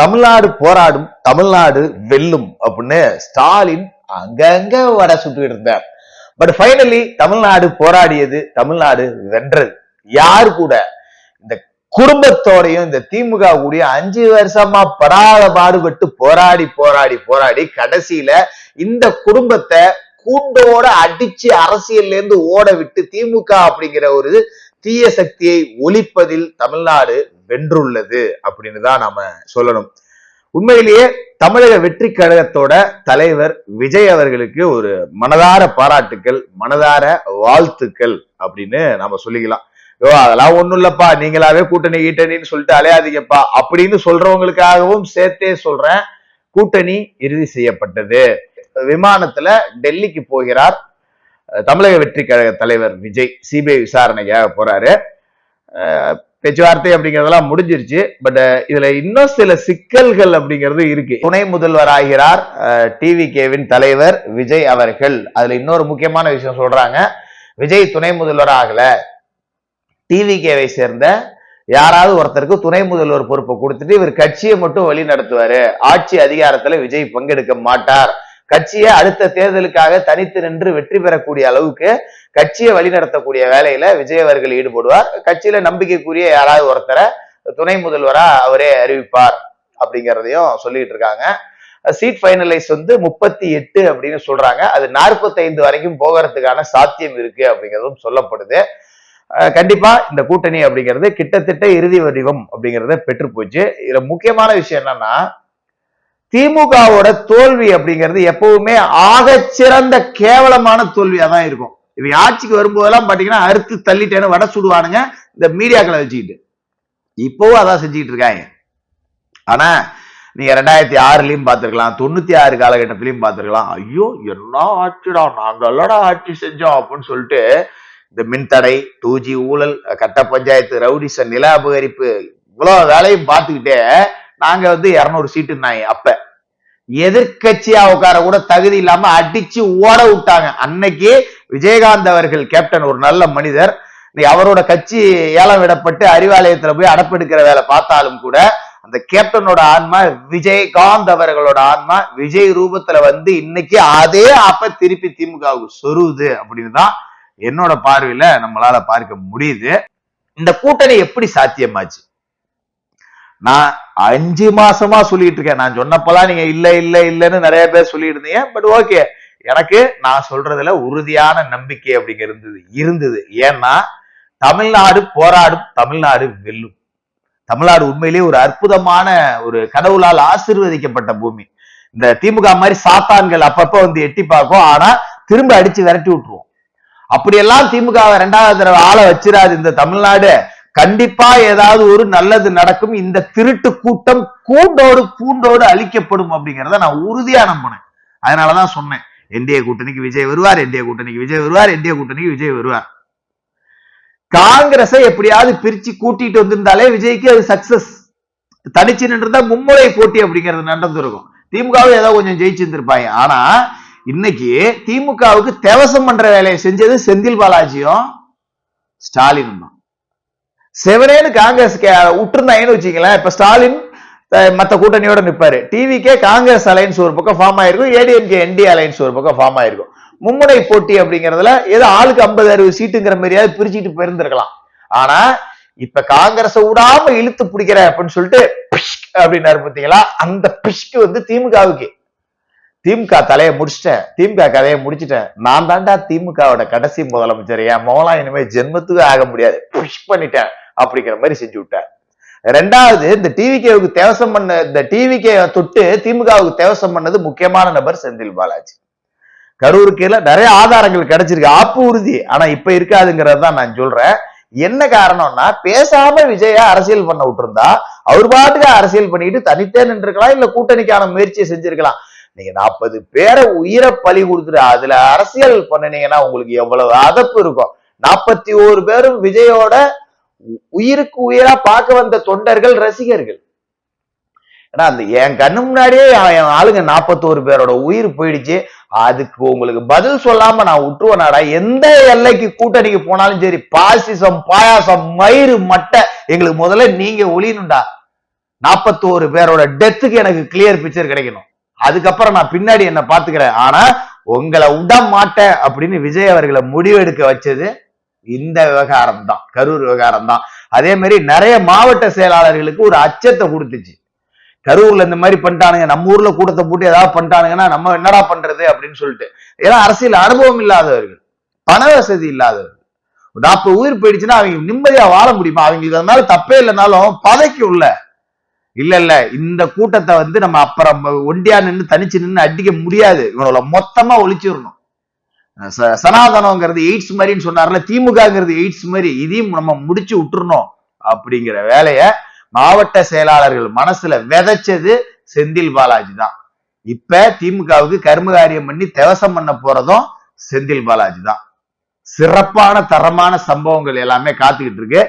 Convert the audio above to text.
தமிழ்நாடு போராடும், தமிழ்நாடு வெல்லும் அப்படின்னு ஸ்டாலின் அங்கங்க வட சுட்டுக்கிட்டு இருந்தார். பட் ஃபைனலி தமிழ்நாடு போராடியது, தமிழ்நாடு வென்றது. யாரு கூட? இந்த குடும்பத்தோடையும் இந்த திமுக கூடிய 5 வருஷமா படாத பாடுபட்டு போராடி போராடி போராடி கடைசியில இந்த குடும்பத்தை கூண்டோட அடிச்சு அரசியல்ல இருந்து ஓட விட்டு திமுக அப்படிங்கிற ஒரு தீய சக்தியை ஒழிப்பதில் தமிழ்நாடு வென்றுள்ளது அப்படின்னு தான் நாம சொல்லணும். உண்மையிலேயே தமிழக வெற்றி கழகத்தோட தலைவர் விஜய் அவர்களுக்கு ஒரு மனதார பாராட்டுக்கள், மனதார வாழ்த்துக்கள் அப்படின்னு நாம சொல்லிக்கலாம். அதெல்லாம் ஒண்ணும் இல்லப்பா, நீங்களாவே கூட்டணி கீட்டணின்னு சொல்லிட்டு அலையாதீங்கப்பா அப்படின்னு சொல்றவங்களுக்காகவும் சேர்த்தே சொல்றேன். கூட்டணி இறுதி செய்யப்பட்டது. விமானத்துல டெல்லிக்கு போகிறார் தமிழக வெற்றி கழக தலைவர் விஜய். சிபிஐ விசாரணைக்காக போறாரு. பேச்சுவார்த்தை அப்படிங்கறதெல்லாம் முடிஞ்சிருச்சு. பட் இதுல இன்னும் சில சிக்கல்கள் அப்படிங்கிறது இருக்கு. துணை முதல்வர் ஆகிறார் டிவிகேவின் தலைவர் விஜய் அவர்கள். அதுல இன்னொரு முக்கியமான விஷயம் சொல்றாங்க, விஜய் துணை முதல்வர் ஆகல, டிவிகேவை சேர்ந்த யாராவது ஒருத்தருக்கு துணை முதல்வர் பொறுப்பை கொடுத்துட்டு இவர் கட்சியை மட்டும் வழி நடத்துவாரு, ஆட்சி அதிகாரத்துல விஜய் பங்கெடுக்க மாட்டார், கட்சியை அடுத்த தேர்தலுக்காக தனித்து நின்று வெற்றி பெறக்கூடிய அளவுக்கு கட்சியை வழிநடத்தக்கூடிய வேலையில விஜய் அவர்கள் ஈடுபடுவார், கட்சியில நம்பிக்கைக்குரிய யாராவது ஒருத்தரை துணை முதல்வரா அவரே அறிவிப்பார் அப்படிங்கிறதையும் சொல்லிட்டு இருக்காங்க. சீட் ஃபைனலைஸ் 38 அப்படின்னு சொல்றாங்க. அது 45 வரைக்கும் போகிறதுக்கான சாத்தியம் இருக்கு அப்படிங்கிறதும் சொல்லப்படுது. கண்டிப்பா இந்த கூட்டணி அப்படிங்கிறது கிட்டத்தட்ட இறுதி வடிவம் அப்படிங்கிறத பெற்று போச்சு. இதுல முக்கியமான விஷயம் என்னன்னா, திமுகவோட தோல்வி அப்படிங்கிறது எப்பவுமே ஆகச்சிறந்த கேவலமான தோல்வியா தான் இருக்கும். இவங்க ஆட்சிக்கு வரும்போதெல்லாம் பாத்தீங்கன்னா அறுத்து தள்ளிட்டேன்னு வட சுடுவானுங்க இந்த மீடியாக்களை வச்சுக்கிட்டு. இப்பவும் அதான் செஞ்சுக்கிட்டு இருக்காங்க. ஆனா நீங்க 2006லயும் பாத்துருக்கலாம், 96 காலகட்டத்திலையும் பாத்துருக்கலாம். ஐயோ என்ன ஆட்சிடா, நாங்கெல்லாம் ஆட்சி செஞ்சோம் அப்படின்னு சொல்லிட்டு இந்த மின்தடை, 2G ஊழல், கட்ட பஞ்சாயத்து, ரவுடிச, நில அபகரிப்பு, இவ்வளவு வேலையும் பார்த்துக்கிட்டே நாங்க 200 சீட்டுனாங்க. அப்ப எதிர்கட்சியா உட்கார கூட தகுதி இல்லாம அடிச்சு ஓட விட்டாங்க. அன்னைக்கு விஜயகாந்த் அவர்கள் கேப்டன், ஒரு நல்ல மனிதர், அவரோட கட்சி ஏலம் விடப்பட்டு அறிவாலயத்துல போய் அடப்பெடுக்கிற வேலை பார்த்தாலும் கூட அந்த கேப்டனோட ஆன்மா, விஜயகாந்த் அவர்களோட ஆன்மா விஜய் ரூபத்துல இன்னைக்கு அதே அப்ப திருப்பி திமுகவுக்கு சொருவுது அப்படின்னு தான் என்னோட பார்வையில நம்மளால பார்க்க முடியுது. இந்த கூட்டணி எப்படி சாத்தியமாச்சு? நான் 5 மாசமா சொல்லிட்டு இருக்கேன். நான் சொன்னப்பெல்லாம் நீங்க இல்ல இல்ல இல்லன்னு நிறைய பேர் சொல்லிட்டு இருந்தீங்க. பட் ஓகே, எனக்கு நான் சொல்றதுல உறுதியான நம்பிக்கை அப்படிங்கிறது இருந்தது. ஏன்னா தமிழ்நாடு போராடும், தமிழ்நாடு வெல்லும். தமிழ்நாடு உண்மையிலேயே ஒரு அற்புதமான, ஒரு கடவுளால் ஆசீர்வதிக்கப்பட்ட பூமி. இந்த திமுக மாதிரி சாத்தான்கள் அப்பப்ப எட்டி பார்க்கும், ஆனா திரும்ப அடிச்சு விரட்டி விட்டுருவோம். அப்படியெல்லாம் திமுக 2வது தடவை ஆள வச்சிடாது இந்த தமிழ்நாடு. கண்டிப்பா ஏதாவது ஒரு நல்லது நடக்கும். இந்த திருட்டு கூட்டம் கூண்டோடு பூண்டோடு அழிக்கப்படும் அப்படிங்கிறத நான் உறுதியா நம்பினேன். அதனாலதான் சொன்னேன், என்டிஏ கூட்டணிக்கு விஜய் வருவார், என்டிஏ கூட்டணிக்கு விஜய் வருவார், என்டிஏ கூட்டணிக்கு விஜய் வருவார். காங்கிரஸை எப்படியாவது பிரிச்சு கூட்டிட்டு வந்திருந்தாலே விஜய்க்கு அது சக்சஸ். தனிச்சு நின்றுதான் மும்முறை போட்டி அப்படிங்கிறது நடந்திருக்கும். திமுகவும் ஏதோ கொஞ்சம் ஜெயிச்சிருந்திருப்பாங்க. ஆனா இன்னைக்கு திமுகவுக்கு தேவசம் பண்ற வேலையை செஞ்சது செந்தில் பாலாஜியும் ஸ்டாலினும் தான். செவனேன்னு காங்கிரஸ் விட்டுருந்தாங்கன்னு வச்சுக்கலாம். இப்ப ஸ்டாலின் மத்த கூட்டணியோட நிப்பாரு. டிவிக்கே காங்கிரஸ் அலைன்ஸ் ஒரு பக்கம் ஃபார்ம் ஆயிருக்கும், ஏடிஎம்கே என்டிஏ அலைன்ஸ் ஒரு பக்கம் ஃபார்ம் ஆயிருக்கும். மும்முனை போட்டி அப்படிங்கறதுல ஏதோ ஆளுக்கு 50-60 சீட்டுங்கிற மாதிரியாவது பிரிச்சுட்டு போயிருந்திருக்கலாம். ஆனா இப்ப காங்கிரஸை விடாம இழுத்து பிடிக்கிற அப்படின்னு சொல்லிட்டு அப்படின்னாரு பாத்தீங்களா, அந்த பிஷ்கு திமுகவுக்கு. திமுக தலையை முடிச்சிட்டேன், திமுக கதையை முடிச்சுட்டேன், நான் தாண்டா திமுகவோட கடைசி முதலமைச்சர், என் மோலாம் இனிமே ஜென்மத்துக்கு ஆக முடியாது, புஷ் பண்ணிட்டேன் அப்படிங்கிற மாதிரி செஞ்சு விட்டார். 2வது, இந்த டிவிகேவுக்கு தேவசம் பண்ண, இந்த டிவிகே தொட்டு திமுகவுக்கு தேவசம் பண்ணது முக்கியமான நபர் செந்தில் பாலாஜி. கரூருக்கு நிறைய ஆதாரங்கள் கிடைச்சிருக்கு, ஆப்பு உறுதி. ஆனா இப்ப இருக்காதுங்கிறது தான் நான் சொல்றேன். என்ன காரணம்னா, பேசாம விஜயா அரசியல் பண்ண விட்டுருந்தா அவர் பாட்டுக்கு அரசியல் பண்ணிட்டு தனித்தே நின்றுக்கலாம், இல்ல கூட்டணிக்கான முயற்சியை செஞ்சிருக்கலாம். நீங்க 40 பேரை உயிரை பலி கொடுத்துட்டு அதுல அரசியல் பண்ணினீங்கன்னா உங்களுக்கு எவ்வளவு அதப்பு இருக்கும். 41 பேரும் விஜயோட உயிருக்கு உயிரா பார்க்க வந்த தொண்டர்கள், ரசிகர்கள். ஏன்னா அந்த என் கண்ணு முன்னாடியே என் ஆளுங்க 41 பேரோட உயிர் போயிடுச்சு. அதுக்கு உங்களுக்கு பதில் சொல்லாம நான் விட்டுருவேனாடா? எந்த எல்லைக்கு கூட்டணிக்கு போனாலும் சரி, பாசிசம், பாயாசம், மயிறு, மட்டை, எங்களுக்கு முதல்ல நீங்க ஒளியணும்டா. 41 பேரோட டெத்துக்கு எனக்கு கிளியர் பிக்சர் கிடைக்கணும். அதுக்கப்புறம் நான் பின்னாடி என்ன பாத்துக்கிறேன். ஆனா உங்களை விட மாட்டேன் அப்படின்னு விஜய் அவர்களை முடிவெடுக்க வச்சது இந்த விவகாரம் தான், கரூர் விவகாரம் தான். அதே மாதிரி நிறைய மாவட்ட செயலாளர்களுக்கு ஒரு அச்சத்தை கொடுத்துச்சு. கரூர்ல இந்த மாதிரி பண்ணிட்டானுங்க, நம்ம ஊர்ல கூட்டத்தை போட்டு ஏதாவது பண்ணிட்டானுங்கன்னா நம்ம என்னடா பண்றது அப்படின்னு சொல்லிட்டு. ஏன்னா அரசியல் அனுபவம் இல்லாதவர்கள், பண வசதி இல்லாதவர்கள். 40 உயிர் போயிடுச்சுன்னா அவங்க நிம்மதியா வாழ முடியுமா? அவங்களுக்கு அதனால தப்பே இல்லைனாலும் பதைக்கு உள்ள இல்ல இந்த கூட்டத்தை வந்து நம்ம அப்புறம் ஒண்டியா நின்று தனிச்சு நின்று அடிக்க முடியாது, இவனோட மொத்தமா ஒழிச்சிடணும். சனாதனம்ங்கிறது எய்ட்ஸ் மாதிரின்னு சொன்னார்ல, திமுகங்கிறது எய்ட்ஸ் மாதிரி, இதையும் நம்ம முடிச்சு விட்டுறணும் அப்படிங்கிற வேலைய மாவட்ட செயலாளர்கள் மனசுல விதைச்சது செந்தில் பாலாஜி தான். இப்ப திமுகவுக்கு கர்மகாரியம் பண்ணி தேவசம் பண்ண போறதும் செந்தில் பாலாஜி தான். சிறப்பான தரமான சம்பவங்கள் எல்லாமே காத்துக்கிட்டு இருக்கு.